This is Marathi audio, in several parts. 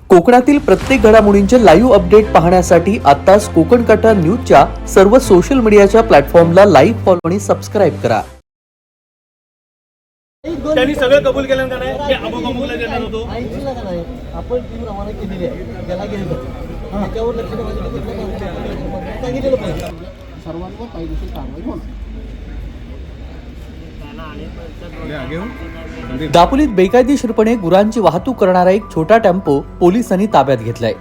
कोकणातील प्रत्येक घडामोडींचे लाईव्ह अपडेट पाहण्यासाठी आताच कोकण कटा न्यूजच्या सर्व सोशल मीडियाच्या प्लॅटफॉर्मला लाईक, फॉलो आणि सबस्क्राईब करा. त्यांनी सगळं कबूल केलं का नाही की अमुकला देणार होतो ऐंशीला का नाही आपण टीम रवाना केलेली आहे त्याला घ्यायचं त्याच्यावर लक्ष ठेवायचं सांगितलेलं पाहिजे सर्वांवर कायदेशीर कारवाई होणार. दापोलीत बेकायदेशीरपणे गुरांची वाहतूक करणारा एक छोटा टेम्पो पोलिसांनी ताब्यात घेतलाय.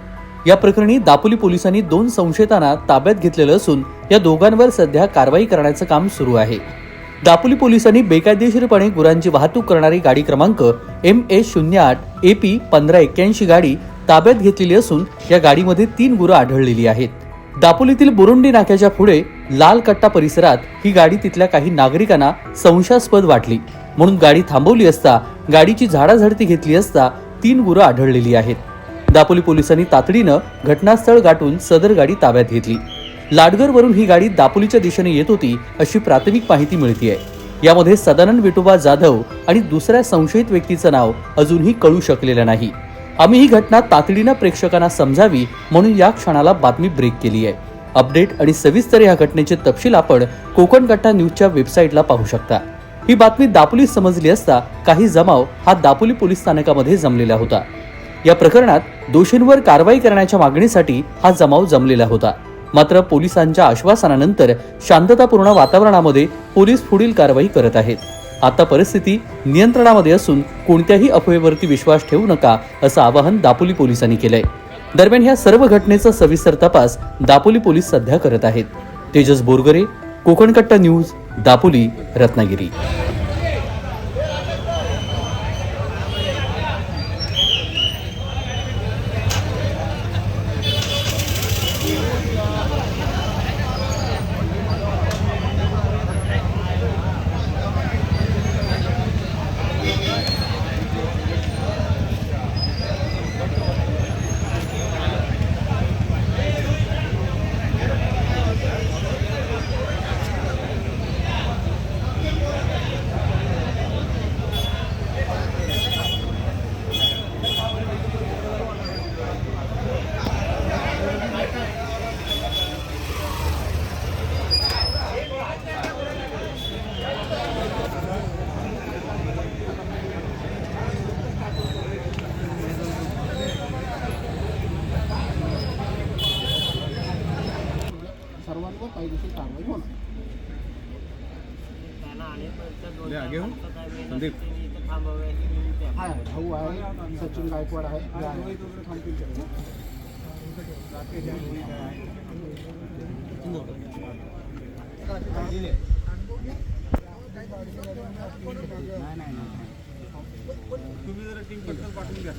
या प्रकरणी दापोली पोलिसांनी 2 संशयितांना ताब्यात घेतलेलं असून या दोघांवर सध्या कारवाई करण्याचं काम सुरू आहे. दापोली पोलिसांनी बेकायदेशीरपणे गुरांची वाहतूक करणारी गाडी क्रमांक MA08 AP 1581 गाडी ताब्यात घेतलेली असून या गाडीमध्ये 3 गुरं आढळलेली आहेत. दापोलीतील बोरुंडी नाक्याच्या पुढे लाल कट्टा परिसरात ही गाडी तिथल्या काही नागरिकांना संशयास्पद वाटली म्हणून गाडी थांबवली असता गाडीची झाडाझडती घेतली असता 3 गुरं आढळलेली आहेत. दापोली पोलिसांनी तातडीनं घटनास्थळ गाठून सदर गाडी ताब्यात घेतली. लाडगरवरून ही गाडी दापोलीच्या दिशेने येत होती अशी प्राथमिक माहिती मिळतेय. यामध्ये सदानंद विठोबा जाधव आणि दुसऱ्या संशयित व्यक्तीचं नाव अजूनही कळू शकलेलं नाही. आम्ही ही घटना तातडीनं प्रेक्षकांना समजावी म्हणून या क्षणाला बातमी ब्रेक केली आहे. अपडेट आणि सविस्तर या घटनेचे तपशील आपण कोकण कट्टा न्यूजच्या वेबसाईटला पाहू शकता. ही बातमी दापोलीत समजली असता काही जमाव हा दापोली पोलीस स्थानकामध्ये जमलेला होता. या प्रकरणात दोषींवर कारवाई करण्याच्या मागणीसाठी हा जमाव जमलेला होता. मात्र पोलिसांच्या आश्वासनानंतर शांततापूर्ण वातावरणामध्ये पोलीस पुढील कारवाई करत आहेत. आता परिस्थिती नियंत्रणामध्ये असून कोणत्याही अफवेवरती विश्वास ठेवू नका असं आवाहन दापोली पोलिसांनी केलंय. दरम्यान ह्या सर्व घटनेचा सविस्तर तपास दापोली पोलीस सध्या करत आहेत. तेजस बोरगरे, कोकण कट्टा न्यूज, दापोली, रत्नागिरी. सर्वांवर कायदेशीर कारवाई होणार. हा भाऊ आहे, सचिन गायकवाड आहे. तुम्ही जरा टीम पटकन पाठवून द्या.